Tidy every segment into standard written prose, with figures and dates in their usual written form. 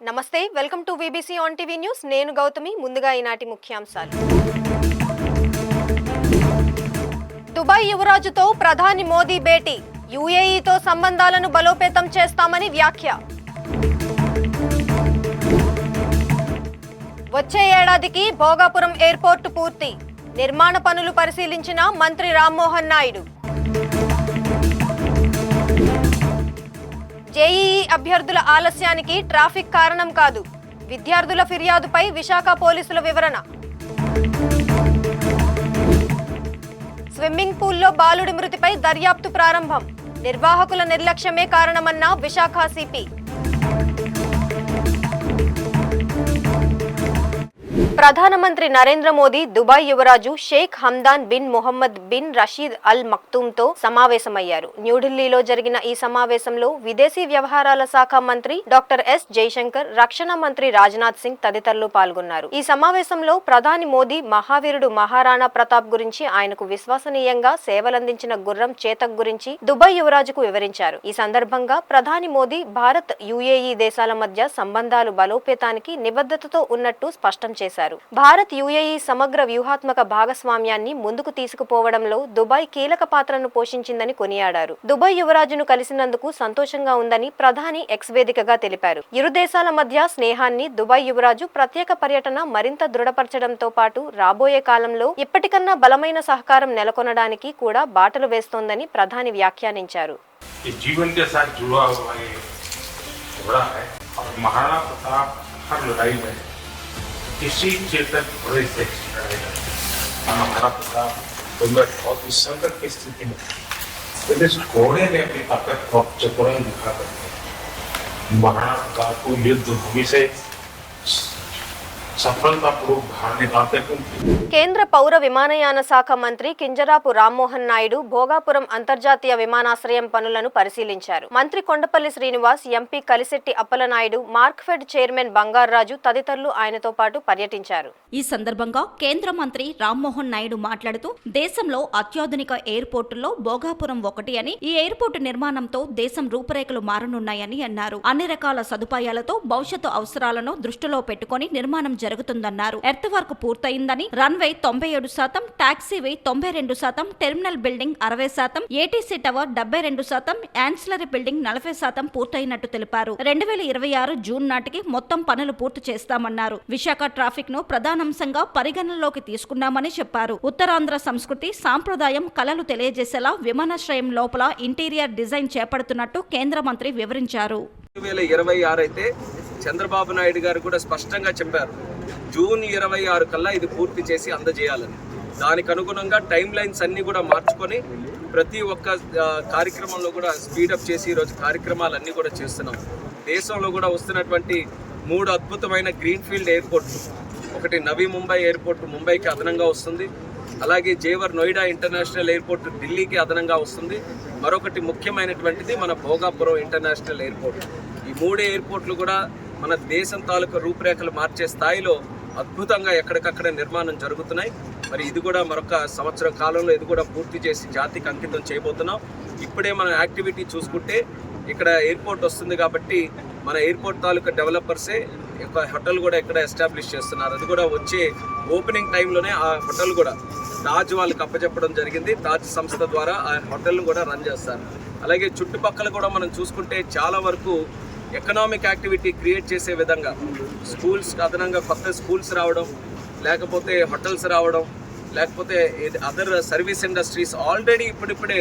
నమస్తే, welcome to VBC on TV news. నేను గౌతమి. ముందుగా ఈనాటి ముఖ్యాంశాలు. దుబాయ్ యువరాజుతో ప్రధాని మోదీ భేటీ. యుఏఈతో సంబంధాలను బలోపేతం చేస్తామని వ్యాఖ్య. వచ్చే ఏడాదికి భోగాపురం ఎయిర్పోర్టు పూర్తి. నిర్మాణ పనులు పరిశీలించిన మంత్రి రామ్మోహన్ నాయుడు. జేఈఈ అభ్యర్థుల ఆలస్యానికి ట్రాఫిక్ కారణం కాదు. విద్యార్థుల ఫిర్యాదుపై విశాఖ పోలీసుల వివరణ. స్విమ్మింగ్ పూల్లో బాలుడి మృతిపై దర్యాప్తు ప్రారంభం. నిర్వాహకుల నిర్లక్ష్యమే కారణమన్న విశాఖ సిపి. ప్రధానమంత్రి నరేంద్ర మోదీ దుబాయ్ యువరాజు Sheikh Hamdan bin Mohammed bin Rashid Al మక్తూమ్తో సమావేశమయ్యారు. న్యూఢిల్లీలో జరిగిన ఈ సమావేశంలో విదేశీ వ్యవహారాల శాఖ మంత్రి డాక్టర్ ఎస్ జైశంకర్, రక్షణ మంత్రి రాజ్నాథ్ సింగ్ తదితరులు పాల్గొన్నారు. ఈ సమావేశంలో ప్రధాని మోదీ మహావీరుడు మహారాణా ప్రతాప్ గురించి, ఆయనకు విశ్వసనీయంగా సేవలందించిన గుర్రం చేతక్ గురించి దుబాయ్ యువరాజుకు వివరించారు. ఈ సందర్భంగా ప్రధాని మోదీ భారత్, యుఏఈ దేశాల మధ్య సంబంధాలు బలోపేతానికి నిబద్ధతతో ఉన్నట్టు స్పష్టం చేశారు. భారత్ యుఏఈ సమగ్ర వ్యూహాత్మక భాగస్వామ్యాన్ని ముందుకు తీసుకుపోవడంలో దుబాయ్ కీలక పాత్రను పోషించిందని కొనియాడారు. దుబాయ్ యువరాజును కలిసినందుకు సంతోషంగా ఉందని ప్రధాని ఎక్స్ వేదికగా తెలిపారు. ఇరు దేశాల మధ్య స్నేహాన్ని దుబాయ్ యువరాజు ప్రత్యేక పర్యటన మరింత దృఢపరచడంతో పాటు రాబోయే కాలంలో ఇప్పటికన్నా బలమైన సహకారం నెలకొనడానికి కూడా బాటలు వేస్తోందని ప్రధాని వ్యాఖ్యానించారు. किसी चेतन प्रदेश से हमारा प्रताप बहुत ही संकट की स्थिति में प्रदेश घोड़े ने अपनी ताकत और चतुराई दिखा करके महाराणा प्रताप को युद्ध भूमि से సఫలతాపూర్వక బాహర్ నికాల్తే. కేంద్ర పౌర విమానయాన శాఖ మంత్రి కింజరాపు రామ్మోహన్ నాయుడు భోగాపురం అంతర్జాతీయ విమానాశ్రయం పనులను పరిశీలించారు. మంత్రి కొండపల్లి శ్రీనివాస్, ఎంపీ కలిశెట్టి అప్పలనాయుడు, మార్క్ఫెడ్ చైర్మన్ బంగారాజు తదితరులు ఆయనతో పాటు పర్యటించారు. ఈ సందర్భంగా కేంద్ర మంత్రి రామ్మోహన్ నాయుడు మాట్లాడుతూ, దేశంలో అత్యాధునిక ఎయిర్పోర్టుల్లో భోగాపురం ఒకటి అని, ఈ ఎయిర్పోర్టు నిర్మాణంతో దేశం రూపురేఖలు మారనున్నాయని అన్నారు. అన్ని రకాల సదుపాయాలతో భవిష్యత్తు అవసరాలను దృష్టిలో పెట్టుకుని నిర్మాణం జరుగుతుందన్నారు. ఎర్త్ వర్క్ పూర్తయిందని, runway 97%, టాక్సీవే 92%, terminal building 60%, ATC tower 72%, ancillary building 40% పూర్తయినట్టు తెలిపారు. 2026 జూన్ నాటికి మొత్తం పనులు పూర్తి చేస్తామన్నారు. విశాఖ ట్రాఫిక్ ను ప్రధానాంశంగా పరిగణనలోకి తీసుకున్నామని చెప్పారు. ఉత్తరాంధ్ర సంస్కృతి, సాంప్రదాయం, కళలు తెలియజేసేలా విమానాశ్రయం లోపల ఇంటీరియర్ డిజైన్ చేపడుతున్నట్టు కేంద్ర మంత్రి వివరించారు. 2026 అయితే చంద్రబాబు నాయుడు గారు కూడా స్పష్టంగా చెప్పారు, జూన్ 26 కల్లా ఇది పూర్తి చేసి అందజేయాలని. దానికి అనుగుణంగా టైం లైన్స్ అన్ని కూడా మార్చుకొని ప్రతి ఒక్క కార్యక్రమంలో కూడా స్పీడప్ చేసి ఈరోజు కార్యక్రమాలన్నీ కూడా చేస్తున్నాం. దేశంలో కూడా వస్తున్నటువంటి 3 అద్భుతమైన గ్రీన్ఫీల్డ్ ఎయిర్పోర్ట్లు, ఒకటి నవీ ముంబై ఎయిర్పోర్ట్ ముంబైకి అదనంగా వస్తుంది, అలాగే జేవర్ నోయిడా ఇంటర్నేషనల్ ఎయిర్పోర్ట్ ఢిల్లీకి అదనంగా వస్తుంది, మరొకటి ముఖ్యమైనటువంటిది మన భోగాపురం ఇంటర్నేషనల్ ఎయిర్పోర్ట్. ఈ 3 ఎయిర్పోర్ట్లు కూడా మన దేశం తాలూకా రూపురేఖలు మార్చే స్థాయిలో అద్భుతంగా ఎక్కడికక్కడ నిర్మాణం జరుగుతున్నాయి. మరి ఇది కూడా మరొక సంవత్సరం కాలంలో ఇది కూడా పూర్తి చేసి జాతికి అంకితం చేయబోతున్నాం. ఇప్పుడే మనం యాక్టివిటీ చూసుకుంటే ఇక్కడ ఎయిర్పోర్ట్ వస్తుంది కాబట్టి మన ఎయిర్పోర్ట్ తాలూకా డెవలపర్సే ఒక హోటల్ కూడా ఇక్కడ ఎస్టాబ్లిష్ చేస్తున్నారు. అది కూడా వచ్చే ఓపెనింగ్ టైంలోనే ఆ హోటల్ కూడా తాజ్ వాళ్ళకి అప్పచెప్పడం జరిగింది. తాజ్ సంస్థ ద్వారా ఆ హోటల్ను కూడా రన్ చేస్తారు. అలాగే చుట్టుపక్కల కూడా మనం చూసుకుంటే చాలా వరకు ఎకనామిక్ యాక్టివిటీ క్రియేట్ చేసే విధంగా స్కూల్స్ అదనంగా కొత్త స్కూల్స్ రావడం, లేకపోతే హోటల్స్ రావడం, లేకపోతే అదర్ సర్వీస్ ఇండస్ట్రీస్ ఆల్రెడీ ఇప్పుడిప్పుడే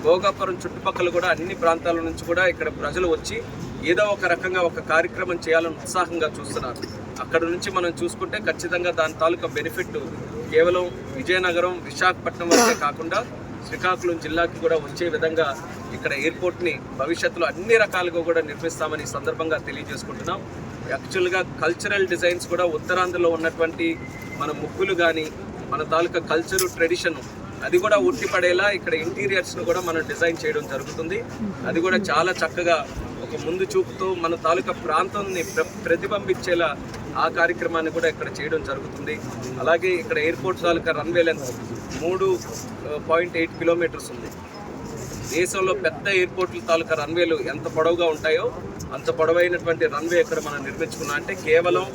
భోగాపురం చుట్టుపక్కల కూడా అన్ని ప్రాంతాల నుంచి కూడా ఇక్కడ ప్రజలు వచ్చి ఏదో ఒక రకంగా ఒక కార్యక్రమం చేయాలని ఉత్సాహంగా చూస్తున్నారు. అక్కడ నుంచి మనం చూసుకుంటే ఖచ్చితంగా దాని తాలూకా బెనిఫిట్ కేవలం విజయనగరం, విశాఖపట్నం వరకే కాకుండా శ్రీకాకుళం జిల్లాకి కూడా వచ్చే విధంగా ఇక్కడ ఎయిర్పోర్ట్ని భవిష్యత్తులో అన్ని రకాలుగా కూడా నిర్మిస్తామని సందర్భంగా తెలియజేసుకుంటున్నాం. యాక్చువల్గా కల్చరల్ డిజైన్స్ కూడా ఉత్తరాంధ్రలో ఉన్నటువంటి మన ముగ్గులు కానీ, మన తాలూకా కల్చరు ట్రెడిషన్ అది కూడా ఉట్టిపడేలా ఇక్కడ ఇంటీరియర్స్ను కూడా మనం డిజైన్ చేయడం జరుగుతుంది. అది కూడా చాలా చక్కగా ఒక ముందు చూపుతో మన తాలూకా ప్రాంతాన్ని ప్రతిబింబించేలా ఆ కార్యక్రమాన్ని కూడా ఇక్కడ చేయడం జరుగుతుంది. అలాగే ఇక్కడ ఎయిర్పోర్ట్ తాలూకా రన్వే లెంత్ 3.8 కిలోమీటర్స్ ఉంది. దేశంలో పెద్ద ఎయిర్పోర్ట్ల తాలూకా రన్వేలు ఎంత పొడవుగా ఉంటాయో అంత పొడవైనటువంటి రన్వే ఇక్కడ మనం నిర్మించుకున్నాం. అంటే కేవలం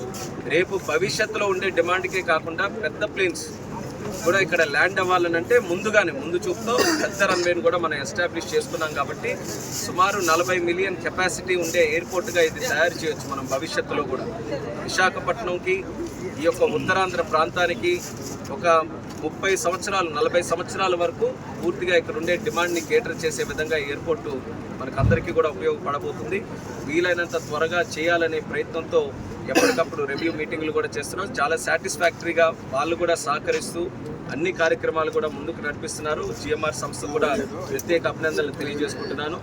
రేపు భవిష్యత్తులో ఉండే డిమాండ్కే కాకుండా పెద్ద ప్లేన్స్ కూడా ఇక్కడ ల్యాండ్ అవ్వాలనంటే ముందు చూపుతో పెద్ద రన్వేని కూడా మనం ఎస్టాబ్లిష్ చేసుకున్నాం. కాబట్టి సుమారు 40 మిలియన్ కెపాసిటీ ఉండే ఎయిర్పోర్ట్గా ఇది తయారు చేయొచ్చు మనం భవిష్యత్తులో కూడా. విశాఖపట్నంకి ఈ యొక్క ఉత్తరాంధ్ర ప్రాంతానికి ఒక 30 సంవత్సరాలు 40 సంవత్సరాల వరకు పూర్తిగా ఇక్కడ ఉండే డిమాండ్ని కేటర్ చేసే విధంగా ఎయిర్పోర్టు మనకందరికీ కూడా ఉపయోగపడబోతుంది. వీలైనంత త్వరగా చేయాలనే ప్రయత్నంతో ఎప్పటికప్పుడు రివ్యూ మీటింగ్లు కూడా చేస్తున్నాం. చాలా సాటిస్ఫాక్టరీగా వాళ్ళు కూడా సహకరిస్తూ అన్ని కార్యక్రమాలు కూడా ముందుకు నడిపిస్తున్నారు. జిఎంఆర్ సంస్థ కూడా ప్రత్యేక అభినందనలు తెలియజేసుకుంటున్నాను.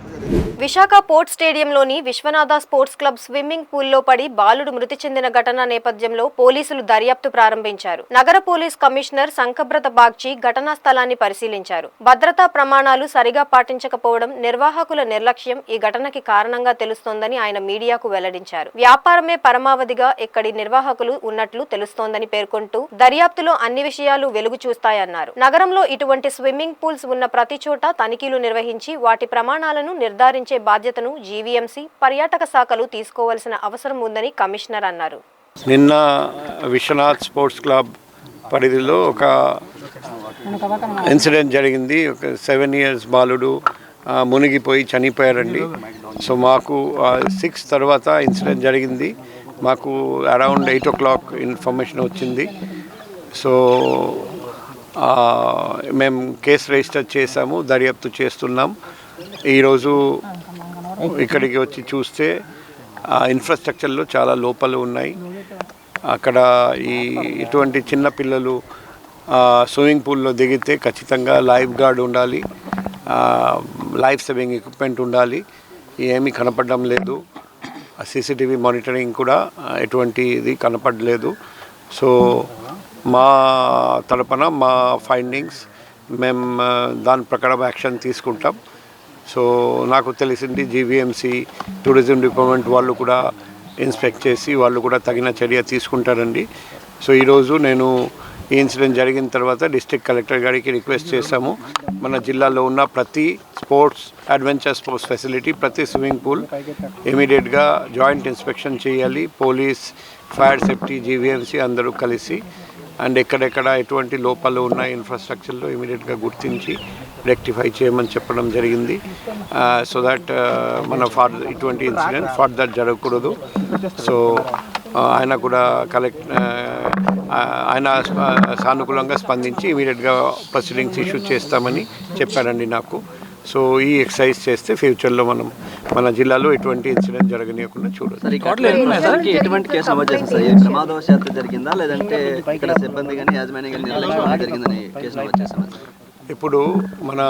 విశాఖ పోర్ట్ స్టేడియంలోని విశ్వనాథ స్పోర్ట్స్ క్లబ్ స్విమ్మింగ్ పూల్లో పడి బాలుడు మృతి చెందిన ఘటన నేపథ్యంలో పోలీసులు దర్యాప్తు ప్రారంభించారు. నగర పోలీస్ కమిషనర్ సంకబ్రత బాగ్చి ఘటనా స్థలాన్ని పరిశీలించారు. భద్రతా ప్రమాణాలు సరిగా పాటించకపోవడం, నిర్వాహకుల నిర్లక్ష్యం ఈ ఘటనకి కారణంగా తెలుస్తోందని ఆయన మీడియాకు వెల్లడించారు. వ్యాపారమే పరమావధిగా ఇక్కడి నిర్వాహకులు ఉన్నట్లు తెలుస్తోందని పేర్కొంటూ దర్యాప్తులో అన్ని విషయాలు వెలుగు చూస్తాయన్నారు. నగరంలో ఇటువంటి స్విమ్మింగ్ పూల్స్ ఉన్న ప్రతి చోట తనిఖీలు నిర్వహించి వాటి ప్రమాణాలను నిర్ధారించే బాధ్యతను జీవీఎంసీ, పర్యాటక శాఖలు తీసుకోవాల్సిన అవసరం ఉందని కమిషనర్ అన్నారు. నిన్న విశ్వనాథ్ స్పోర్ట్స్ క్లబ్ పరిధిలో ఒక ఇన్సిడెంట్ జరిగింది. ఒక 7 years బాలుడు మునిగిపోయి చనిపోయారండి. సో మాకు 6 తర్వాత ఇన్సిడెంట్ జరిగింది. మాకు అరౌండ్ 8 o'clock ఇన్ఫర్మేషన్ వచ్చింది. సో మేము కేసు రిజిస్టర్ చేసాము, దర్యాప్తు చేస్తున్నాం. ఈరోజు ఇక్కడికి వచ్చి చూస్తే ఇన్ఫ్రాస్ట్రక్చర్లో చాలా లోపాలు ఉన్నాయి. అక్కడ ఇటువంటి చిన్న పిల్లలు స్విమ్మింగ్ పూల్లో దిగితే ఖచ్చితంగా లైఫ్ గార్డ్ ఉండాలి, లైఫ్ సేవింగ్ ఎక్విప్మెంట్ ఉండాలి. ఏమీ కనపడడం లేదు. సీసీటీవీ మానిటరింగ్ కూడా ఎటువంటి ఇది కనపడలేదు. సో మా తరపున మా ఫైండింగ్స్ మేము దాని ప్రకారం యాక్షన్ తీసుకుంటాం. సో నాకు తెలిసింది జీవీఎంసీ, టూరిజం డిపార్ట్మెంట్ వాళ్ళు కూడా ఇన్స్పెక్ట్ చేసి వాళ్ళు కూడా తగిన చర్య తీసుకుంటారండి. సో ఈరోజు నేను ఈ ఇన్సిడెంట్ జరిగిన తర్వాత డిస్ట్రిక్ట్ కలెక్టర్ గారికి రిక్వెస్ట్ చేశాము. మన జిల్లాలో ఉన్న ప్రతి అడ్వెంచర్ స్పోర్ట్స్ ఫెసిలిటీ, ప్రతి స్విమ్మింగ్ పూల్ ఇమీడియట్గా జాయింట్ ఇన్స్పెక్షన్ చేయాలి. పోలీస్, ఫైర్ సేఫ్టీ, జీవీఎంసీ అందరూ కలిసి అండ్ ఎక్కడెక్కడ ఎటువంటి లోపాలు ఉన్న ఇన్ఫ్రాస్ట్రక్చర్లో ఇమీడియట్గా గుర్తించి రెక్టిఫై చేయమని చెప్పడం జరిగింది. సో దట్ మన ఇటువంటి ఇన్సిడెంట్ ఫర్దర్ జరగకూడదు. సో ఆయన కూడా ఆయన సానుకూలంగా స్పందించి ఇమీడియట్గా ప్రొసీడింగ్స్ ఇష్యూ చేస్తామని చెప్పారండి నాకు. సో ఈ ఎక్సర్సైజ్ చేస్తే ఫ్యూచర్లో మన జిల్లాలో ఎటువంటి ఇన్సిడెంట్ జరగనీయకుండా చూడొచ్చు. ఎటువంటి కేసు నమోదు చేసింది సార్? ప్రమాదవశాత్తు జరిగిందా లేదంటే ఇక్కడ సిబ్బంది కానీ యాజమాన్యం కానీ నిర్లక్ష్యంగా జరిగిందని కేసు నమోదు చేశారు? ఇప్పుడు మన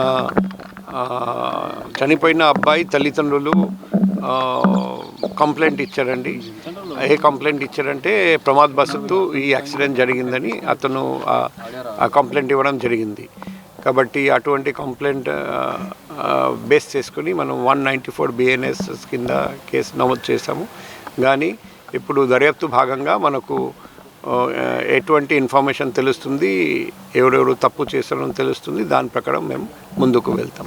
చనిపోయిన అబ్బాయి తల్లిదండ్రులు కంప్లైంట్ ఇచ్చారండి. ఏ కంప్లైంట్ ఇచ్చారంటే ప్రమాదవశాత్తు ఈ యాక్సిడెంట్ జరిగిందని అతను ఆ కంప్లైంట్ ఇవ్వడం జరిగింది. కాబట్టి అటువంటి కంప్లైంట్ బేస్ చేసుకుని మనం 194 BNS కింద కేసు నమోదు చేశాము. కానీ ఇప్పుడు దర్యాప్తు భాగంగా మనకు ఎటువంటి ఇన్ఫర్మేషన్ తెలుస్తుంది, ఎవరెవరు తప్పు చేస్తారని తెలుస్తుంది. దాని ప్రకారం మేము ముందుకు వెళ్తాం.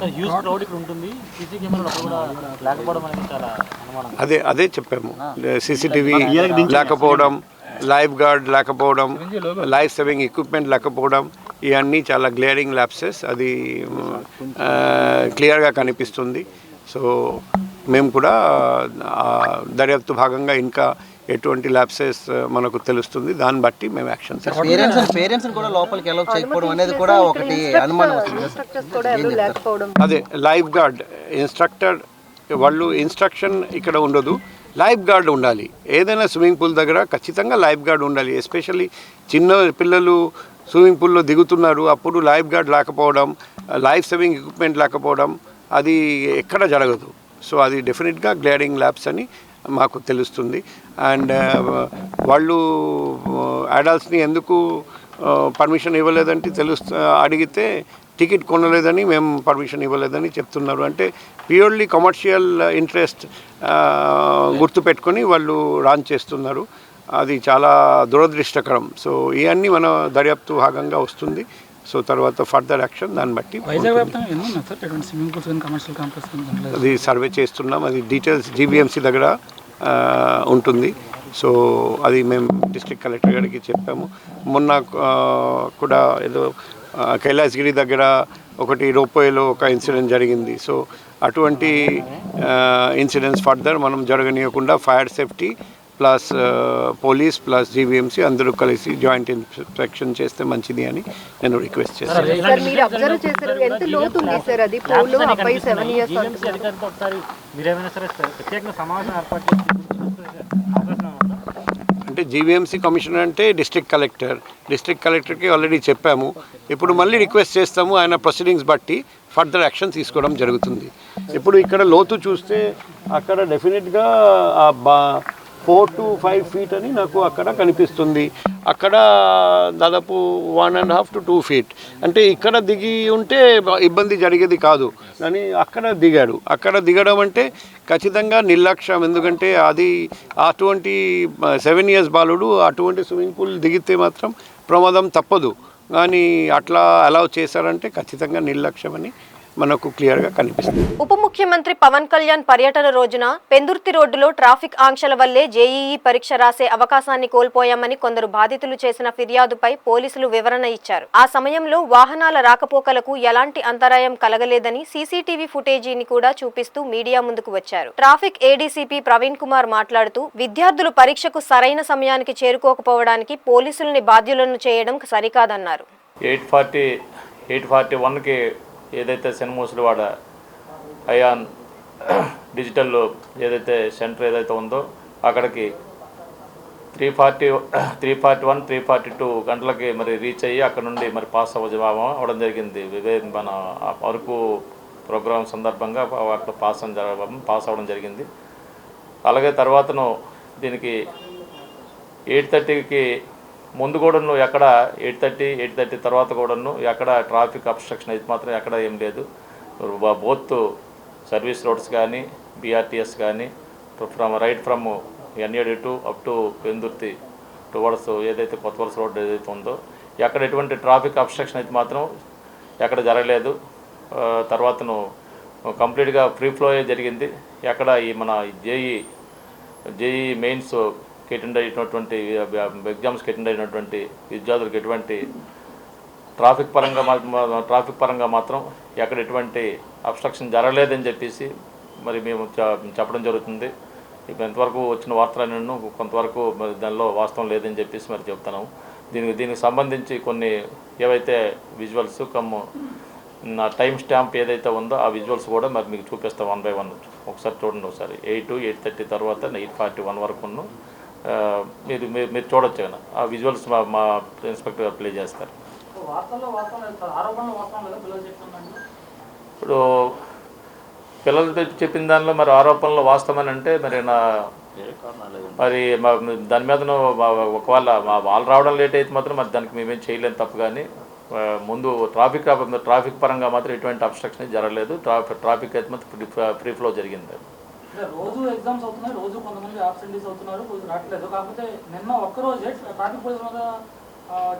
అదే చెప్పాము. సీసీటీవీ లేకపోవడం, లైఫ్ గార్డ్ లేకపోవడం, లైఫ్ సేవింగ్ ఎక్విప్మెంట్ లేకపోవడం, ఇవన్నీ చాలా గ్లేరింగ్ ల్యాప్సెస్. అది క్లియర్గా కనిపిస్తుంది. సో మేము కూడా దర్యాప్తు భాగంగా ఇంకా ఎటువంటి ల్యాప్సెస్ మనకు తెలుస్తుంది, దాన్ని బట్టి మేము యాక్షన్ పేరెంట్స్ కూడా లోపలికి అలౌ చేయకపోవడం అనేది కూడా ఒకటి అనుమానం. అదే లైఫ్ గార్డ్ ఇన్స్ట్రక్టర్ వాళ్ళు ఇన్స్ట్రక్షన్ ఇక్కడ ఉండదు, లైఫ్ గార్డ్ ఉండాలి. ఏదైనా స్విమ్మింగ్ పూల్ దగ్గర ఖచ్చితంగా లైఫ్ గార్డ్ ఉండాలి. ఎస్పెషల్లీ చిన్న పిల్లలు స్విమ్మింగ్ పూల్లో దిగుతున్నారు, అప్పుడు లైఫ్ గార్డ్ లేకపోవడం, లైఫ్ సేవింగ్ ఎక్విప్మెంట్ లేకపోవడం అది ఎక్కడ జరగదు. సో అది డెఫినెట్గా గ్లేరింగ్ ల్యాబ్స్ అని మాకు తెలుస్తుంది. అండ్ వాళ్ళు అడల్ట్స్ని ఎందుకు పర్మిషన్ ఇవ్వలేదంటే అడిగితే టికెట్ కొనలేదని, మేము పర్మిషన్ ఇవ్వలేదని చెప్తున్నారు. అంటే ప్యూర్లీ కమర్షియల్ ఇంట్రెస్ట్ గుర్తుపెట్టుకొని వాళ్ళు రన్ చేస్తున్నారు. అది చాలా దురదృష్టకరం. సో ఇవన్నీ మన దర్యాప్తు భాగంగా వస్తుంది. సో తర్వాత ఫర్దర్ యాక్షన్ దాన్ని బట్టి వైజాగ్ వ్యాప్తంగా ఎన్ని ఉన్నాయి సార్ ఇటువంటి స్విమ్మింగ్ పూల్స్ కానీ కమర్షియల్ కాంప్లెక్స్ కానీ? అది సర్వే చేస్తున్నాం. అది డీటెయిల్స్ జీబీఎంసీ దగ్గర ఉంటుంది. సో అది మేము డిస్ట్రిక్ట్ కలెక్టర్ గారికి చెప్పాము. మొన్న కూడా ఏదో కైలాసగిరి దగ్గర ఒకటి రోపోయేలో ఒక ఇన్సిడెంట్ జరిగింది. సో అటువంటి ఇన్సిడెంట్స్ ఫర్దర్ మనం జరగనీయకుండా fire safety plus police plus GVMC అందరూ కలిసి జాయింట్ ఇన్స్పెక్షన్ చేస్తే మంచిది అని నేను రిక్వెస్ట్ చేస్తాను. సార్ మీరు అబ్జర్వ్ చేశారు ఎంత లోతు ఉంది సార్ అది పూల్ అబ్బాయి 7 years అంటే జీవీఎంసీ కమిషనర్ అంటే డిస్ట్రిక్ట్ కలెక్టర్కి ఆల్రెడీ చెప్పాము. ఇప్పుడు మళ్ళీ రిక్వెస్ట్ చేస్తాము. ఆయన ప్రొసీడింగ్స్ బట్టి ఫర్దర్ యాక్షన్ తీసుకోవడం జరుగుతుంది. ఇప్పుడు ఇక్కడ లోతు చూస్తే అక్కడ డెఫినెట్గా 4 to 5 feet అని నాకు అక్కడ కనిపిస్తుంది. అక్కడ దాదాపు 1.5 to 2 feet. అంటే ఇక్కడ దిగి ఉంటే ఇబ్బంది జరిగేది కాదు, కానీ అక్కడ దిగాడు. అక్కడ దిగడం అంటే ఖచ్చితంగా నిర్లక్ష్యం. ఎందుకంటే అది అటువంటి 7 years బాలుడు అటువంటి స్విమ్మింగ్ పూల్ దిగితే మాత్రం ప్రమాదం తప్పదు. కానీ అట్లా అలౌ చేశారంటే ఖచ్చితంగా నిర్లక్ష్యం అని మనకు క్లియర్గా కనిపిస్తుంది. ఉప ముఖ్యమంత్రి పవన్ కళ్యాణ్ పర్యటన రోజున పెందుర్తి రోడ్డులో ట్రాఫిక్ ఆంక్షల వల్లే జేఈఈ పరీక్ష రాసే అవకాశాన్ని కోల్పోయామని కొందరు బాధితులు చేసిన ఫిర్యాదుపై పోలీసులు వివరణ ఇచ్చారు. ఆ సమయంలో వాహనాల రాకపోకలకు ఎలాంటి అంతరాయం కలగలేదని సీసీటీవీ ఫుటేజీని కూడా చూపిస్తూ మీడియా ముందుకు వచ్చారు. ట్రాఫిక్ ఏడీసీపీ ప్రవీణ్ కుమార్ మాట్లాడుతూ విద్యార్థులు పరీక్షకు సరైన సమయానికి చేరుకోకపోవడానికి పోలీసుల్ని బాధ్యులను చేయడం సరికాదన్నారు. 841కి ఏదైతే సెన్మూసులవాడ అయాన్ డిజిటల్ ఏదైతే సెంటర్ ఏదైతే ఉందో అక్కడికి 341, 342 గంటలకి మరి రీచ్ అయ్యి అక్కడ నుండి మరి పాస్ అవ్వడం జరిగింది. మన అరకు ప్రోగ్రాం సందర్భంగా అక్కడ పాస్ అవ్వడం జరిగింది. అలాగే తర్వాతను దీనికి 8:30కి ముందు కూడాను ఎక్కడ 8:30 తర్వాత కూడాను ఎక్కడ ట్రాఫిక్ అబ్స్ట్రక్షన్ అయితే మాత్రం ఎక్కడ ఏం లేదు. బోత్ సర్వీస్ రోడ్స్ కానీ బీఆర్టీఎస్ కానీ from NAD to up to Pendurthi towards ఏదైతే కొత్త వలస రోడ్ ఏదైతే ఉందో ఎక్కడ ఎటువంటి ట్రాఫిక్ అబ్స్ట్రక్షన్ అయితే మాత్రం ఎక్కడ జరగలేదు. తర్వాతను కంప్లీట్గా ఫ్రీ ఫ్లో జరిగింది. ఎక్కడ ఈ మన జేఈ మెయిన్స్ అటెండ్ అయినటువంటి ఎగ్జామ్స్కి అటెండ్ అయినటువంటి విద్యార్థులకు ఎటువంటి ట్రాఫిక్ పరంగా మాత్రం ఎక్కడ ఎటువంటి అబ్స్ట్రక్షన్ జరగలేదని చెప్పేసి మరి మేము చెప్పడం జరుగుతుంది. ఇప్పుడు ఎంతవరకు వచ్చిన వార్తలను కొంతవరకు మరి దానిలో వాస్తవం లేదని చెప్పేసి మరి చెప్తున్నాము. దీనికి సంబంధించి కొన్ని ఏవైతే విజువల్స్ నా టైం స్టాంప్ ఏదైతే ఉందో ఆ విజువల్స్ కూడా మరి మీకు చూపిస్తాం 1 by 1. ఒకసారి చూడండి. ఒకసారి 8:30 తర్వాత 8:41 వరకు మీరు చూడొచ్చు కదా. ఆ విజువల్స్ మా ఇన్స్పెక్టర్ గారు ప్లే చేస్తారు. ఇప్పుడు పిల్లలు చెప్పిన దానిలో మరి ఆరోపణలు వాస్తవమని అంటే మరి దాని మీద ఒకవేళ వాళ్ళు రావడం లేట్ అయితే మాత్రం మరి దానికి మేమేం చేయలేము తప్పు. కానీ ముందు ట్రాఫిక్ పరంగా మాత్రం ఎటువంటి అబ్స్ట్రక్షన్ జరగలేదు. ట్రాఫిక్ అయితే మాత్రం ఫ్రీ ఫ్లో జరిగింది. రోజు ఎగ్జామ్స్ అవుతున్నాయి, రోజు కొంతమంది ఆబ్సెంటీస్ అవుతున్నారు, రోజు రావట్లేదు. కాకపోతే నిన్న ఒక్కరోజే ట్రాఫిక్ పోలీస్ మీద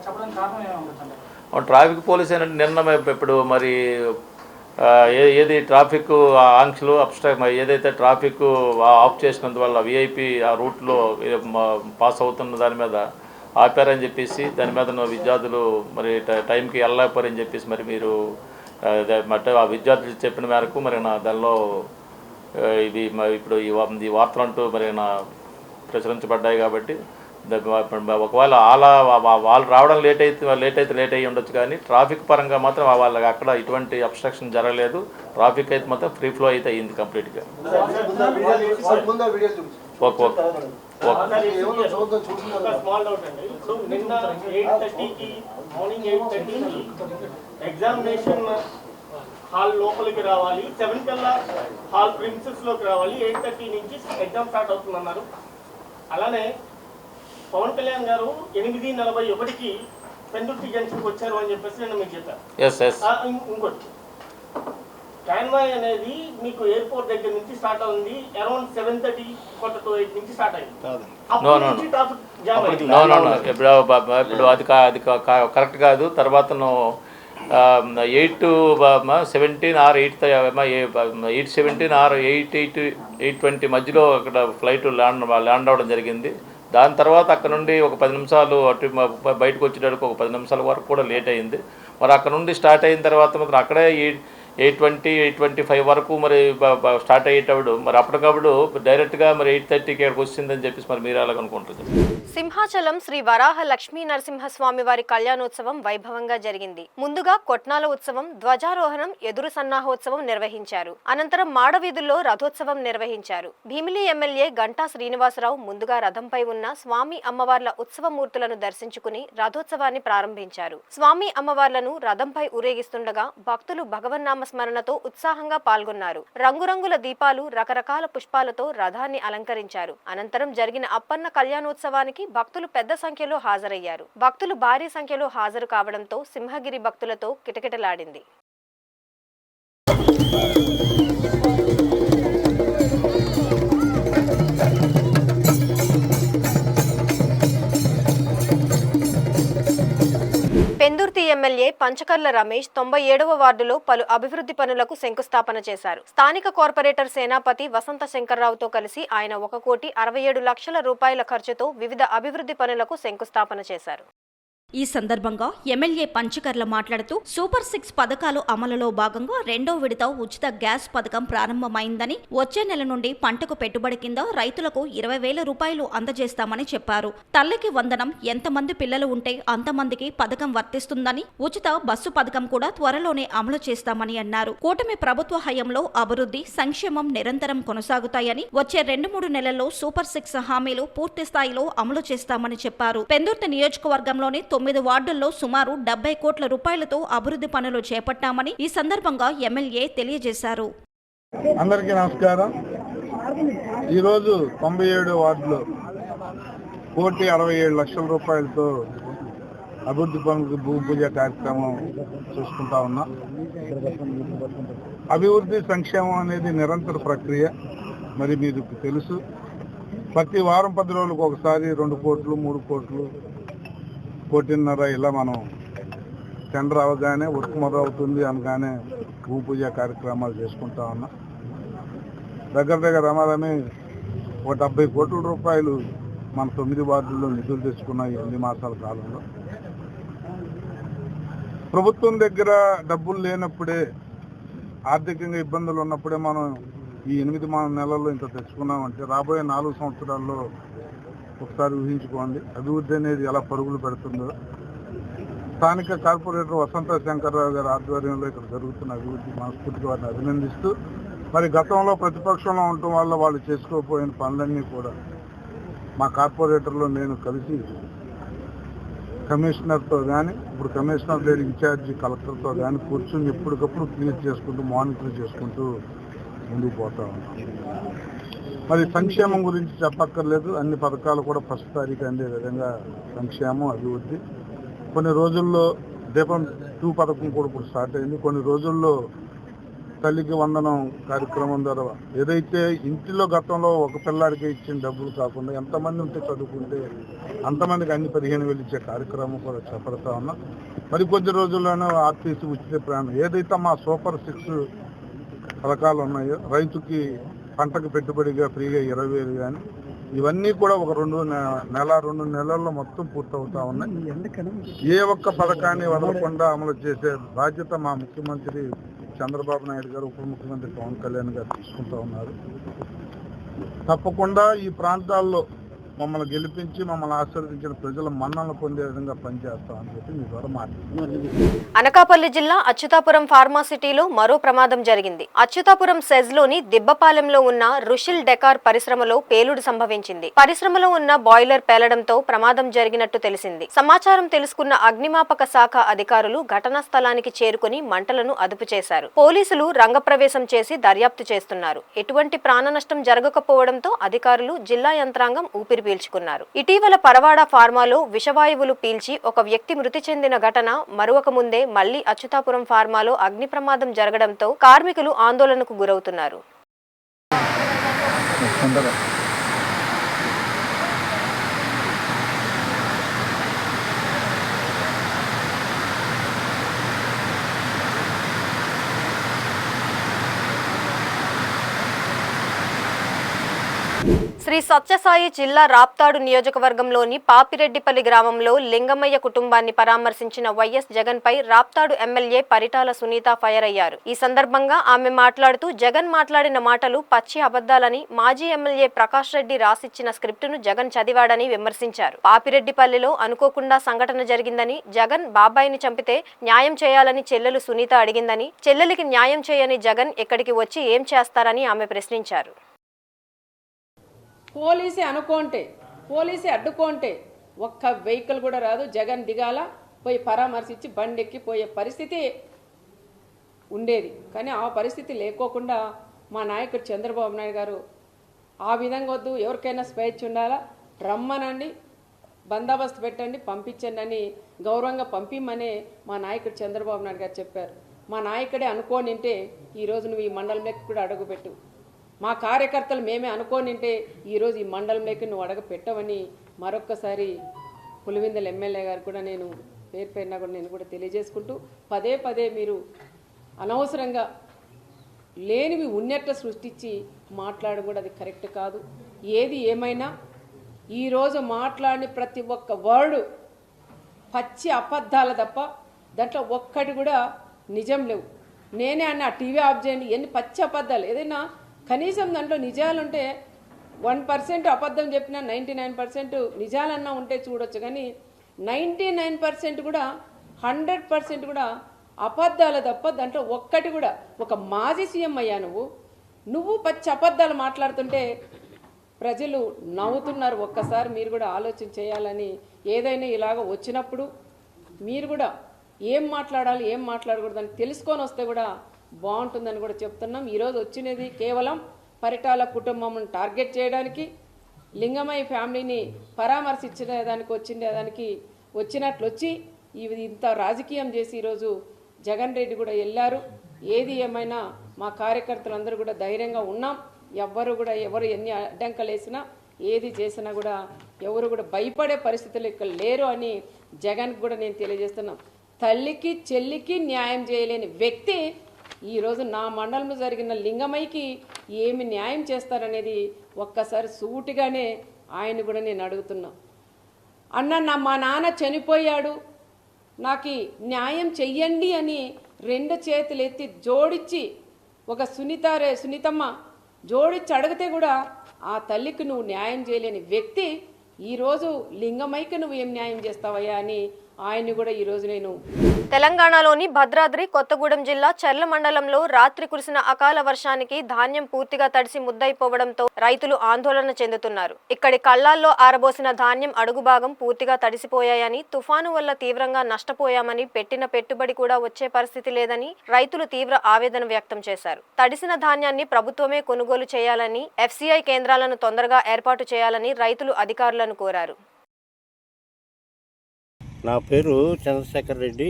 చెప్పడానికి కారణం ఏమవుతుందండి? ట్రాఫిక్ పోలీస్ ఏంటంటే నిన్న ఇప్పుడు మరి ఏది ట్రాఫిక్ ఆంక్షలు ఏదైతే ట్రాఫిక్ ఆఫ్ చేసినందువల్ల విఐపి ఆ రూట్లో పాస్ అవుతున్న దాని మీద ఆపారని చెప్పేసి దాని మీద విద్యార్థులు మరి టైంకి వెళ్ళలేకపోరని చెప్పేసి మరి మీరు ఆ విద్యార్థులు చెప్పిన మేరకు మరి దానిలో ఇది ఇప్పుడు ఈ వార్తలు అంటూ మరి ప్రచురించబడ్డాయి. కాబట్టి ఒకవేళ వాళ్ళు రావడం లేట్ అయ్యి ఉండొచ్చు. కానీ ట్రాఫిక్ పరంగా మాత్రం వాళ్ళకి అక్కడ ఎటువంటి అబ్స్ట్రక్షన్ జరగలేదు. ట్రాఫిక్ అయితే మాత్రం ఫ్రీ ఫ్లో అయితే అయ్యింది కంప్లీట్గా. ఓకే ఎగ్జామినేషన్ హాల్ లోపలికి రావాలి, 7 కల్లా హాల్ ప్రిన్సెస్ లోకి రావాలి, 8:30 నుంచి ఎగ్జామ్ స్టార్ట్ అవుతుందన్నారు. అలానే పవన్ కళ్యాణ్ గారు 8:41కి పెందుర్తి జంక్షన్కి వచ్చారు అని చెప్పేసి నేను మీకు చెప్పాను. ఇంకోటి కాన్వాయ్ అనేది మీకు ఎయిర్పోర్ట్ దగ్గర నుంచి స్టార్ట్ అవుతుంది. అరౌండ్ 7:30 to 8 నుంచి స్టార్ట్ అయింది. ఇప్పుడు అది కరెక్ట్ కాదు. తర్వాత 8:17 ఆర్ 8:17 ఆర్ 8:20 మధ్యలో అక్కడ ఫ్లైట్ ల్యాండ్ అవ్వడం జరిగింది. దాని తర్వాత అక్కడ నుండి ఒక 10 నిమిషాలు అటు బయటకు వచ్చేటప్పుడు ఒక 10 నిమిషాల వరకు కూడా లేట్ అయింది. మరి అక్కడ నుండి స్టార్ట్ అయిన తర్వాత మాత్రం అక్కడే 8:20, 8:25 వరకు మరి స్టార్ట్ అయ్యేటప్పుడు మరి అప్పటికప్పుడు డైరెక్ట్గా మరి 8:30కి ఇక్కడికి వచ్చిందని చెప్పేసి మరి మీరు ఎలాగనుకుంటుంది? సింహాచలం శ్రీ వరాహ లక్ష్మీ నరసింహస్వామి వారి కళ్యాణోత్సవం వైభవంగా జరిగింది. ముందుగా కొట్నాల ఉత్సవం, ధ్వజారోహణం, ఎదురు సన్నాహోత్సవం నిర్వహించారు. అనంతరం మాడవీధుల్లో రథోత్సవం నిర్వహించారు. భీమిలి ఎమ్మెల్యే గంటా శ్రీనివాసరావు ముందుగా రథంపై ఉన్న స్వామి అమ్మవార్ల ఉత్సవమూర్తులను దర్శించుకుని రథోత్సవాన్ని ప్రారంభించారు. స్వామి అమ్మవార్లను రథంపై ఊరేగిస్తుండగా భక్తులు భగవన్నామ స్మరణతో ఉత్సాహంగా పాల్గొన్నారు. రంగురంగుల దీపాలు, రకరకాల పుష్పాలతో రథాన్ని అలంకరించారు. అనంతరం జరిగిన అప్పన్న కళ్యాణోత్సవానికి భక్తులు పెద్ద సంఖ్యలో హాజరయ్యారు. భక్తులు భారీ సంఖ్యలో హాజరు కావడంతో సింహగిరి భక్తులతో కిటకిటలాడింది. పెందుర్తి ఎమ్మెల్యే పంచకర్ల రమేష్ 97వ వార్డులో పలు అభివృద్ధి పనులకు శంకుస్థాపన చేశారు. స్థానిక కార్పొరేటర్ సేనాపతి వసంత శంకర్రావుతో కలిసి ఆయన 1,67 లక్షల రూపాయల ఖర్చుతో వివిధ అభివృద్ధి పనులకు శంకుస్థాపన చేశారు. ఈ సందర్భంగా ఎమ్మెల్యే పంచకర్ల మాట్లాడుతూ సూపర్ 6 పథకాలు అమలులో భాగంగా 2వ విడత ఉచిత గ్యాస్ పథకం ప్రారంభమైందని, వచ్చే నెల నుండి పంటకు పెట్టుబడి కింద రైతులకు 20,000 రూపాయలు అందజేస్తామని చెప్పారు. తల్లికి వందనం, ఎంతమంది పిల్లలు ఉంటే అంతమందికి పథకం వర్తిస్తుందని, ఉచిత బస్సు పథకం కూడా త్వరలోనే అమలు చేస్తామని అన్నారు. కూటమి ప్రభుత్వ హయాంలో అభివృద్ధి, సంక్షేమం నిరంతరం కొనసాగుతాయని, వచ్చే 2-3 నెలల్లో సూపర్ 6 హామీలు పూర్తి స్థాయిలో అమలు చేస్తామని చెప్పారు. పెందుర్తి నియోజకవర్గంలోని 9 వార్డుల్లో సుమారు 70 కోట్ల రూపాయలతో అభివృద్ధి పనులు చేపట్టామని ఈ సందర్భంగా ఎమ్మెల్యే తెలియజేశారు. అందరికీ నమస్కారం. ఈరోజు 97 వార్డులో 1,67 లక్షల రూపాయలతో అభివృద్ధి పనులకు భూమి పూజ కార్యక్రమం చూసుకుంటా ఉన్నాం. అభివృద్ధి సంక్షేమం అనేది నిరంతర ప్రక్రియ. మరి మీకు తెలుసు, ప్రతి వారం 10 రోజులకు ఒకసారి 2 కోట్లు 3 కోట్లు 1.5 కోట్లు ఇలా మనం టెండర్ అవగానే వర్క్ మొదలవుతుంది అనగానే భూమి పూజ కార్యక్రమాలు చేసుకుంటా ఉన్నాం. దగ్గర రమారమే 70 కోట్ల రూపాయలు మన 9 వార్డుల్లో నిధులు తెచ్చుకున్న ఈ 8 మాసాల కాలంలో. ప్రభుత్వం దగ్గర డబ్బులు లేనప్పుడే, ఆర్థికంగా ఇబ్బందులు ఉన్నప్పుడే మనం ఈ 8 నెలల్లో ఇంత తెచ్చుకున్నామంటే రాబోయే 4 సంవత్సరాల్లో ఒకసారి ఊహించుకోండి అభివృద్ధి అనేది ఎలా పరుగులు పెడుతుందో. స్థానిక కార్పొరేటర్ వసంత శంకర్రావు గారి ఆధ్వర్యంలో ఇక్కడ జరుగుతున్న అభివృద్ధి మనస్ఫూర్తిగా వారిని అభినందిస్తూ, మరి గతంలో ప్రతిపక్షంలో ఉండటం వల్ల వాళ్ళు చేసుకోకపోయిన పనులన్నీ కూడా మా కార్పొరేటర్లో నేను కలిసి కమిషనర్తో కానీ, ఇప్పుడు కమిషనర్ లేని ఇన్ఛార్జి కలెక్టర్తో కానీ కూర్చొని ఎప్పటికప్పుడు క్లియర్ చేసుకుంటూ మానిటర్ చేసుకుంటూ ముందుకు పోతా ఉన్నాం. మరి సంక్షేమం గురించి చెప్పక్కర్లేదు, అన్ని పథకాలు కూడా ఫస్ట్ తారీఖు అందే విధంగా సంక్షేమం, అభివృద్ధి. కొన్ని రోజుల్లో దీపం 2 పథకం కూడా ఇప్పుడు స్టార్ట్ అయింది. కొన్ని రోజుల్లో తల్లికి వందనం కార్యక్రమం ద్వారా ఏదైతే ఇంటిలో గతంలో ఒక పిల్లాడికి ఇచ్చిన డబ్బులు కాకుండా ఎంతమంది ఉంటే చదువుకుంటే అంతమందికి అన్ని 15,000 ఇచ్చే కార్యక్రమం కూడా చేపడతా ఉన్నాం. మరి కొద్ది రోజుల్లోనే ఆర్టీసీ ఉచిత ప్రయాణం, ఏదైతే మా సూపర్ 6 పథకాలు ఉన్నాయో, రైతుకి పంటకు పెట్టుబడిగా ఫ్రీగా 20,000 కానీ, ఇవన్నీ కూడా ఒక 2 నెలల్లో మొత్తం పూర్తవుతా ఉన్నాయి. ఏ ఒక్క పథకాన్ని వదలకుండా అమలు చేసే బాధ్యత మా ముఖ్యమంత్రి చంద్రబాబు నాయుడు గారు, ఉప ముఖ్యమంత్రి పవన్ కళ్యాణ్ గారు తీసుకుంటూ ఉన్నారు. తప్పకుండా ఈ ప్రాంతాల్లో మమ్మల్ని గెలిపించి మమ్మల్ని ఆశీర్వదించిన ప్రజల మన్ననలు పొందే విధంగా పనిచేస్తామని చెప్పి మీ ద్వారా మాట్లాడుతున్నాను. అనకాపల్లి జిల్లా అచ్యుతాపురం ఫార్మాసిటీలో మరో ప్రమాదం జరిగింది. అచ్యుతాపురం సెజ్లోని దిబ్బపాలెంలో ఉన్న రుషిల్ డెకార్ పరిశ్రమలో పేలుడు సంభవించింది. పరిశ్రమలో ఉన్న బాయిలర్ పేలడంతో ప్రమాదం జరిగినట్టు తెలిసింది. సమాచారం తెలుసుకున్న అగ్నిమాపక శాఖ అధికారులు ఘటనా స్థలానికి చేరుకుని మంటలను అదుపు చేశారు. పోలీసులు రంగప్రవేశం చేసి దర్యాప్తు చేస్తున్నారు. ఎటువంటి ప్రాణ నష్టం జరగకపోవడంతో అధికారులు, జిల్లా యంత్రాంగం ఊపిరి పీల్చుకున్నారు. ఇటీవల పరవాడ ఫార్మాలో విషవాయువులు పీల్చి ఒక వ్యక్తి మృతి చెందిన ఘటన మరొక ముందే మళ్లీ అచ్యుతాపురం ఫార్మాలో అగ్ని ప్రమాదం జరగడంతో కార్మికులు ఆందోళనకు గురవుతున్నారు. శ్రీ సత్యసాయి జిల్లా రాప్తాడు నియోజకవర్గంలోని పాపిరెడ్డిపల్లి గ్రామంలో లింగమయ్య కుటుంబాన్ని పరామర్శించిన వైఎస్ జగన్ పై రాప్తాడు ఎమ్మెల్యే పరిటాల సునీత ఫైర్ అయ్యారు. ఈ సందర్భంగా ఆమె మాట్లాడుతూ జగన్ మాట్లాడిన మాటలు పచ్చి అబద్దాలని, మాజీ ఎమ్మెల్యే ప్రకాష్ రెడ్డి రాసిచ్చిన స్క్రిప్టును జగన్ చదివాడని విమర్శించారు. పాపిరెడ్డిపల్లిలో అనుకోకుండా సంఘటన జరిగిందని, జగన్ బాబాయిని చంపితే న్యాయం చేయాలని చెల్లెలు సునీత అడిగిందని, చెల్లెలికి న్యాయం చేయని జగన్ ఇక్కడికి వచ్చి ఏం చేస్తారని ఆమె ప్రశ్నించారు. పోలీసే అనుకోంటే, పోలీసే అడ్డుకోంటే ఒక్క వెహికల్ కూడా రాదు. జగన్ దిగాల, పోయి పరామర్శించి బండెక్కి పోయే పరిస్థితి ఉండేది. కానీ ఆ పరిస్థితి లేకోకుండా మా నాయకుడు చంద్రబాబు నాయుడు గారు ఆ విధంగా వద్దు, ఎవరికైనా స్వేచ్ఛ ఉండాలా, రమ్మనండి, బందోబస్తు పెట్టండి, పంపించండి అని గౌరవంగా పంపిమ్మనే మా నాయకుడు చంద్రబాబు నాయుడు గారు చెప్పారు. మా నాయకుడే అనుకోనింటే ఈరోజు నువ్వు ఈ మండలంలోకి కూడా అడుగుపెట్టు, మా కార్యకర్తలు మేమే అనుకోనింటే ఈరోజు ఈ మండలంలోకి నువ్వు అడగ పెట్టవని మరొక్కసారి పులివెందుల ఎమ్మెల్యే గారు కూడా నేను పేరు పేరున కూడా నేను కూడా తెలియజేసుకుంటూ, పదే పదే మీరు అనవసరంగా లేనివి ఉన్నట్లు సృష్టించి మాట్లాడడం కూడా అది కరెక్ట్ కాదు. ఏది ఏమైనా ఈరోజు మాట్లాడిన ప్రతి ఒక్క వర్డు పచ్చి అబద్ధాలు తప్ప దాంట్లో ఒక్కటి కూడా నిజం లేవు. నేనే అన్న టీవీ ఆఫ్ చేయండి, ఎన్ని పచ్చి అబద్ధాలు. ఏదైనా కనీసం దాంట్లో నిజాలుంటే 1% అబద్ధం చెప్పినా 99% నిజాలన్నా ఉంటే చూడొచ్చు. కానీ 99% కూడా 100% కూడా అబద్ధాలు తప్ప దాంట్లో ఒక్కటి కూడా. ఒక మాజీ సీఎం అయ్యా నువ్వు పచ్చి అబద్ధాలు మాట్లాడుతుంటే ప్రజలు నవ్వుతున్నారు. ఒక్కసారి మీరు కూడా ఆలోచన చేయాలని, ఏదైనా ఇలాగ వచ్చినప్పుడు మీరు కూడా ఏం మాట్లాడాలి ఏం మాట్లాడకూడదని తెలుసుకొని వస్తే కూడా బాగుంటుందని కూడా చెప్తున్నాం. ఈరోజు వచ్చినది కేవలం పరిటాల కుటుంబం టార్గెట్ చేయడానికి, లింగమయ్య ఫ్యామిలీని పరామర్శించడానికి వచ్చినట్లు వచ్చి ఇంత రాజకీయం చేసి ఈరోజు జగన్ రెడ్డి కూడా వెళ్ళారు. ఏది ఏమైనా మా కార్యకర్తలందరూ కూడా ధైర్యంగా ఉన్నాం. ఎవరు ఎన్ని అడ్డంకలు వేసినా ఏది చేసినా కూడా ఎవరు కూడా భయపడే పరిస్థితులు ఇక్కడ లేరు అని జగన్కి కూడా నేను తెలియజేస్తున్నాం. తల్లికి చెల్లికి న్యాయం చేయలేని వ్యక్తి ఈరోజు నా మండలంలో జరిగిన లింగమయ్యకి ఏమి న్యాయం చేస్తారనేది ఒక్కసారి సూటిగానే ఆయన కూడా నేను అడుగుతున్నా. అన్న మా నాన్న చనిపోయాడు, నాకు న్యాయం చెయ్యండి అని 2 చేతులు ఎత్తి జోడించి ఒక సునీతమ్మ జోడించి అడిగితే కూడా ఆ తల్లికి నువ్వు న్యాయం చేయలేని వ్యక్తి ఈరోజు లింగమయ్యకి నువ్వు ఏం న్యాయం చేస్తావయ్యా అని ఆయన్ని కూడా ఈరోజు నేను. తెలంగాణలోని భద్రాద్రి కొత్తగూడెం జిల్లా చర్ల మండలంలో రాత్రి కురిసిన అకాల వర్షానికి ధాన్యం పూర్తిగా తడిసి ముద్దైపోవడంతో రైతులు ఆందోళన చెందుతున్నారు. ఇక్కడి కళ్ళాల్లో ఆరబోసిన ధాన్యం అడుగు భాగం పూర్తిగా తడిసిపోయాయని, తుఫాను వల్ల తీవ్రంగా నష్టపోయామని, పెట్టిన పెట్టుబడి కూడా వచ్చే పరిస్థితి లేదని రైతులు తీవ్ర ఆవేదన వ్యక్తం చేశారు. తడిసిన ధాన్యాన్ని ప్రభుత్వమే కొనుగోలు చేయాలని, FCI కేంద్రాలను తొందరగా ఏర్పాటు చేయాలని రైతులు అధికారులను కోరారు. నా పేరు చంద్రశేఖర్ రెడ్డి,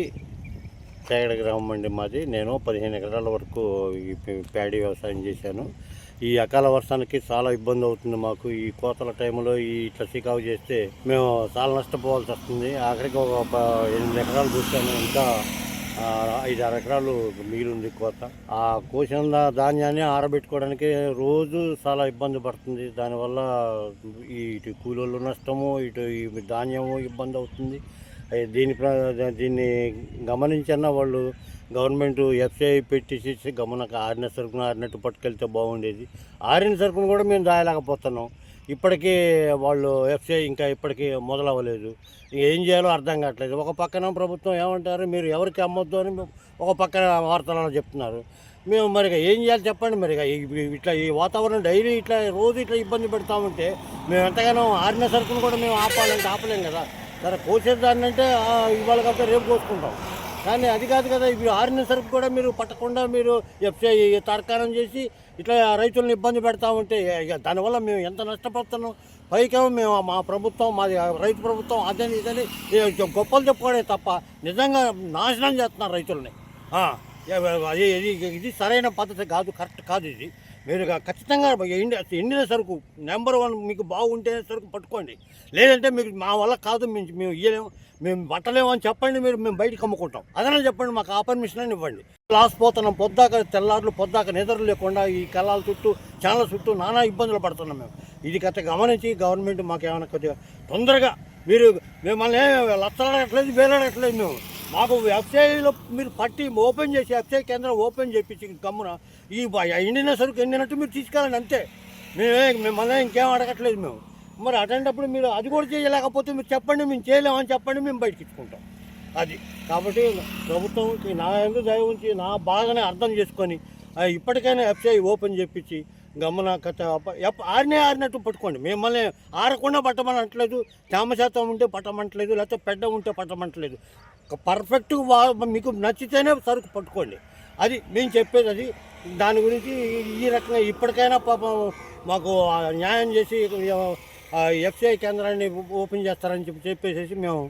తేగడ గ్రామం అండి మాది. నేను 15 ఎకరాల వరకు ఈ ప్యాడీ వ్యవసాయం చేశాను. ఈ అకాల వర్షానికి చాలా ఇబ్బంది అవుతుంది మాకు. ఈ కోతల టైంలో ఇట్లా సికావు చేస్తే మేము చాలా నష్టపోవాల్సి వస్తుంది. ఆఖరికి ఒక 8 ఎకరాలు చూసాను, ఇంకా 5-6 ఎకరాలు మిగిలింది కోత. ఆ కోసిన ధాన్యాన్ని ఆరబెట్టుకోవడానికి రోజు చాలా ఇబ్బంది పడుతుంది. దానివల్ల ఇటు కూలీలు నష్టము, ఇటు ఈ ధాన్యము ఇబ్బంది అవుతుంది. దీన్ని గమనించన్నా వాళ్ళు గవర్నమెంట్ FCI పెట్టేసి గమనక ఆరిన సరుకును ఆరినట్టు పట్టుకెళ్తే బాగుండేది. ఆరిన సరుకును కూడా మేము దాయలేకపోతున్నాం. ఇప్పటికీ వాళ్ళు FCI ఇంకా ఇప్పటికీ మొదలవ్వలేదు. ఏం చేయాలో అర్థం కావట్లేదు. ఒక పక్కన ప్రభుత్వం ఏమంటారు, మీరు ఎవరికి అమ్మొద్దు అని ఒక పక్కన వార్తలలో చెప్తున్నారు. మేము మరి ఏం చేయాలి చెప్పండి. మరి ఇట్లా ఈ వాతావరణం డైలీ ఇట్లా రోజు ఇట్లా ఇబ్బంది పెడతామంటే మేము ఎంతగానో ఆరిన సరుకును కూడా మేము ఆపలేం కదా. సరే కోసేదాన్ని అంటే ఇవాళ కాకపోతే రేపు కోసుకుంటాం, కానీ అది కాదు కదా. ఇప్పుడు ఆరిన సరుకు కూడా మీరు పట్టకుండా మీరు FCI తార్కాణం చేసి ఇట్లా రైతులను ఇబ్బంది పెడతా ఉంటే దానివల్ల మేము ఎంత నష్టపోతున్నాం. పైకేమో మేము మా ప్రభుత్వం, మాది రైతు ప్రభుత్వం అదని ఇదని గొప్పలు చెప్పుకోవడే తప్ప నిజంగా నాశనం చేస్తున్నారు రైతులని. ఇది సరైన పద్ధతి కాదు, కరెక్ట్ కాదు. ఇది మీరు ఖచ్చితంగా ఎండిన సరుకు నెంబర్ 1 మీకు బాగుంటే సరుకు పట్టుకోండి. లేదంటే మీకు మా వల్ల కాదు, మేము ఇయ్యలేము, మేము పట్టలేము అని చెప్పండి. మేము బయటకు అమ్ముకుంటాం అదనని చెప్పండి, మాకు ఆ పర్మిషన్ అని ఇవ్వండి. లాస్ పోతున్నాం, తెల్లారులు పొద్దాక నిద్ర లేకుండా ఈ కళ్ళాల చుట్టూ ఛానల్ చుట్టూ నానా ఇబ్బందులు పడుతున్నాం మేము. ఇది గత గమనించి గవర్నమెంట్ మాకు ఏమైనా కొద్దిగా తొందరగా మీరు మిమ్మల్ని లచ్చలడట్లేదు, వేలాడట్లేదు. మేము మాకు ఎఫ్సిఐలో మీరు పట్టి ఓపెన్ చేసి ఎఫ్సిఐ కేంద్రం ఓపెన్ చేయించి గమ్మున ఈ ఎండిన సరుకు ఎండినట్టు మీరు తీసుకెళ్ళండి అంతే. మిమ్మల్ని ఇంకేం అడగట్లేదు మేము. మరి అటేటప్పుడు మీరు అది కూడా చేయలేకపోతే మీరు చెప్పండి, మేము చేయలేమని చెప్పండి, మేము బయటకు ఇచ్చుకుంటాం. అది కాబట్టి ప్రభుత్వంకి నా ఎందుకు దయ ఉంచి నా బాగానే అర్థం చేసుకొని ఇప్పటికైనా ఎఫ్సిఐ ఓపెన్ చేయించి గమన ఆరినట్టు పట్టుకోండి. మిమ్మల్ని ఆరకుండా పట్టమని అంటలేదు, తేమ శాతం ఉంటే పట్టమంటలేదు, లేకపోతే పెద్ద ఉంటే పట్టమంటలేదు. పర్ఫెక్ట్గా మీకు నచ్చితేనే సరుకు పట్టుకోండి. అది మేము చెప్పేది. అది దాని గురించి ఈ రకంగా ఇప్పటికైనా పాపం మాకు న్యాయం చేసి ఎఫ్సిఐ కేంద్రాన్ని ఓపెన్ చేస్తారని చెప్పేసి మేము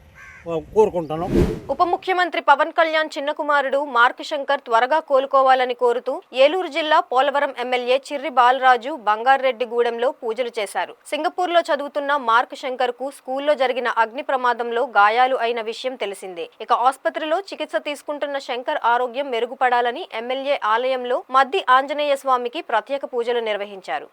కోరుకుంటున్నాం. ఉప ముఖ్యమంత్రి పవన్ కళ్యాణ్ చిన్న కుమారుడు మార్క్ శంకర్ త్వరగా కోలుకోవాలని కోరుతూ ఏలూరు జిల్లా పోలవరం ఎమ్మెల్యే చిర్రి బాలరాజు బంగారెడ్డిగూడెంలో పూజలు చేశారు. సింగపూర్లో చదువుతున్న మార్క్ శంకర్ కు స్కూల్లో జరిగిన అగ్ని ప్రమాదంలో గాయాలు అయిన విషయం తెలిసిందే. ఇక ఆసుపత్రిలో చికిత్స తీసుకుంటున్న శంకర్ ఆరోగ్యం మెరుగుపడాలని ఎమ్మెల్యే ఆలయంలో మద్ది ఆంజనేయ స్వామికి ప్రత్యేక పూజలు నిర్వహించారు.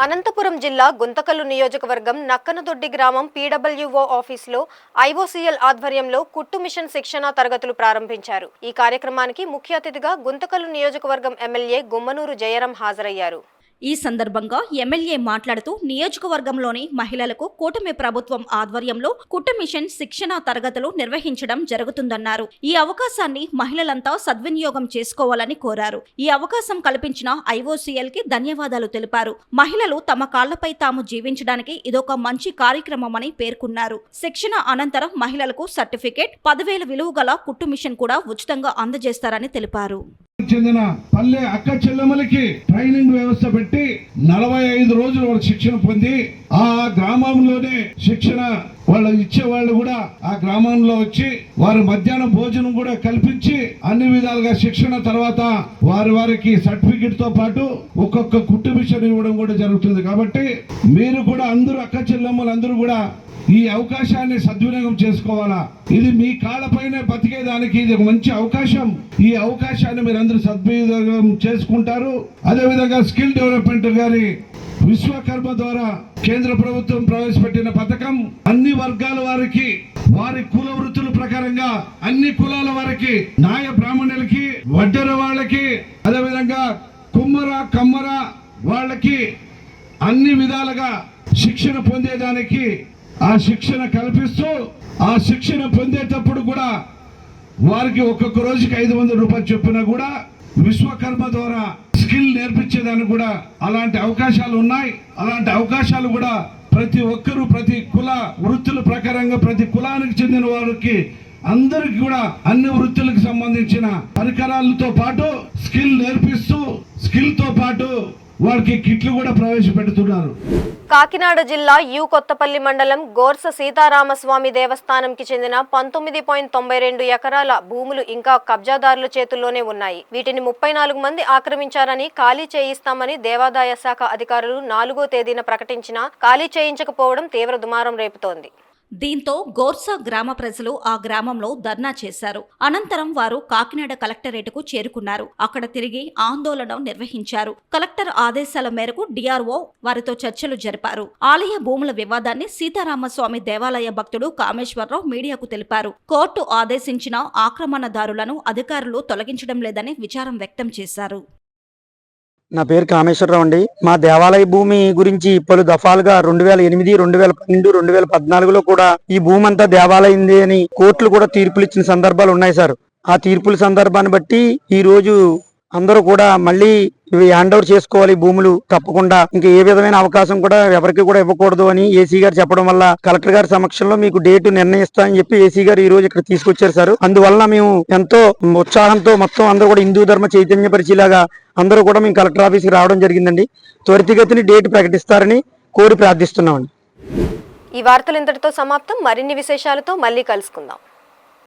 అనంతపురం జిల్లా గుంతకల్లు నియోజకవర్గం నక్కనదొడ్డి గ్రామం పీడబ్ల్యూఓ ఆఫీసులో ఐఓసీఎల్ ఆధ్వర్యంలో కుట్టు మిషన్ శిక్షణ తరగతులు ప్రారంభించారు. ఈ కార్యక్రమానికి ముఖ్య అతిథిగా గుంతకల్లు నియోజకవర్గం ఎమ్మెల్యే గుమ్మనూరు జయరాం హాజరయ్యారు. ఈ సందర్భంగా ఎమ్మెల్యే మాట్లాడుతూ నియోజకవర్గంలోని మహిళలకు కూటమి ప్రభుత్వం ఆధ్వర్యంలో కుట్టు మిషన్ శిక్షణ తరగతులు నిర్వహించడం జరుగుతుందన్నారు. ఈ అవకాశాన్ని మహిళలంతా సద్వినియోగం చేసుకోవాలని కోరారు. ఈ అవకాశం కల్పించిన ఐఓసీఎల్ కి ధన్యవాదాలు తెలిపారు. మహిళలు తమ కాళ్లపై తాము జీవించడానికి ఇదొక మంచి కార్యక్రమమని పేర్కొన్నారు. శిక్షణ అనంతరం మహిళలకు సర్టిఫికేట్ 10,000 విలువ గల కుట్టు మిషన్ కూడా ఉచితంగా అందజేస్తారని తెలిపారు. చెందిన పల్లె అక్క చెల్లెమ్మలకి ట్రైనింగ్ వ్యవస్థ పెట్టి 45 రోజులు వాళ్ళు శిక్షణ పొంది ఆ గ్రామంలోనే శిక్షణ వాళ్ళు ఇచ్చేవాళ్ళు కూడా ఆ గ్రామంలో వచ్చి వారి మధ్యాహ్నం భోజనం కూడా కల్పించి అన్ని విధాలుగా శిక్షణ తర్వాత వారికి సర్టిఫికెట్ తో పాటు ఒక్కొక్క కుట్టు మిషన్ ఇవ్వడం కూడా జరుగుతుంది. కాబట్టి మీరు కూడా అందరూ అక్క చెల్లెమ్మలు అందరూ కూడా ఈ అవకాశాన్ని సద్వినియోగం చేసుకోవాలా. ఇది మీ కాళ్ళపైనే బతికేదానికి ఇది ఒక మంచి అవకాశం. ఈ అవకాశాన్ని మీరు అందరూ సద్వినియోగం చేసుకుంటారు. అదేవిధంగా స్కిల్ డెవలప్మెంట్ గారి విశ్వకర్మ ద్వారా కేంద్ర ప్రభుత్వం ప్రవేశపెట్టిన పథకం అన్ని వర్గాల వారికి వారి కుల వృత్తుల ప్రకారంగా అన్ని కులాల వారికి నాయ బ్రాహ్మణులకి వడ్డెర వాళ్ళకి అదేవిధంగా కుమ్మర కమ్మర వాళ్ళకి అన్ని విధాలుగా శిక్షణ పొందేదానికి ఆ శిక్షణ కల్పిస్తూ ఆ శిక్షణ పొందేటప్పుడు కూడా వారికి ఒక్కొక్క రోజుకి 500 రూపాయలు చొప్పున కూడా విశ్వకర్మ ద్వారా స్కిల్ నేర్పించేదానికి కూడా అలాంటి అవకాశాలు ఉన్నాయి. అలాంటి అవకాశాలు కూడా ప్రతి ఒక్కరూ ప్రతి కుల వృత్తుల ప్రకారంగా ప్రతి కులానికి చెందిన వారికి అందరికి కూడా అన్ని వృత్తులకు సంబంధించిన పరికరాలతో పాటు స్కిల్ నేర్పిస్తూ స్కిల్ తో పాటు వాళ్ళకి కిట్లు కూడా ప్రవేశపెడుతున్నారు. కాకినాడ జిల్లా యు కొత్తపల్లి మండలం గోర్స సీతారామస్వామి దేవస్థానంకి చెందిన 19.92 ఎకరాల భూములు ఇంకా కబ్జాదారుల చేతుల్లోనే ఉన్నాయి. వీటిని 34 మంది ఆక్రమించారని ఖాళీ చేయిస్తామని దేవాదాయ శాఖ అధికారులు 4వ తేదీన ప్రకటించినా ఖాళీ చేయించకపోవడం తీవ్ర దుమారం రేపుతోంది. దీంతో గోర్సా గ్రామ ప్రజలు ఆ గ్రామంలో ధర్నా చేశారు. అనంతరం వారు కాకినాడ కలెక్టరేటుకు చేరుకున్నారు. అక్కడ తిరిగి ఆందోళన నిర్వహించారు. కలెక్టర్ ఆదేశాల మేరకు డిఆర్ఓ వారితో చర్చలు జరిపారు. ఆలయ భూముల వివాదాన్ని సీతారామస్వామి దేవాలయ భక్తుడు కామేశ్వరరావు మీడియాకు తెలిపారు. కోర్టు ఆదేశించిన ఆక్రమణదారులను అధికారులు తొలగించడం లేదని విచారం వ్యక్తం చేశారు. నా పేరు కామేశ్వరరావు అండి. మా దేవాలయ భూమి గురించి పలు దఫాలుగా 2008, 2012, 2014లో కూడా ఈ భూమి అంతా దేవాలయంది అని కోర్టులు కూడా తీర్పులు ఇచ్చిన సందర్భాలు ఉన్నాయి సార్. ఆ తీర్పుల సందర్భాన్ని బట్టి ఈ రోజు అందరూ కూడా మళ్ళీ ఇవి హ్యాండ్ ఓవర్ చేసుకోవాలి భూములు తప్పకుండా. ఇంకా ఏ విధమైన అవకాశం కూడా ఎవరికి కూడా ఇవ్వకూడదు అని ఏసీ గారు చెప్పడం వల్ల కలెక్టర్ గారి సమక్షంలో మీకు డేట్ నిర్ణయిస్తా అని చెప్పి ఏసీ గారు ఈ రోజు ఇక్కడ తీసుకొచ్చారు సార్. అందువల్ల మేము ఎంతో ఉత్సాహంతో మొత్తం అందరూ కూడా హిందూ ధర్మ చైతన్య పరిచయలాగా అందరూ కూడా మేము కలెక్టర్ ఆఫీస్కి రావడం జరిగిందండి. త్వరితగతిని డేట్ ప్రకటిస్తారని కోరి ప్రార్థిస్తున్నామండి. ఈ వార్తలు ఇంతటితో సమాప్తం. మరిన్ని విశేషాలతో మళ్ళీ కలుసుకుందాం.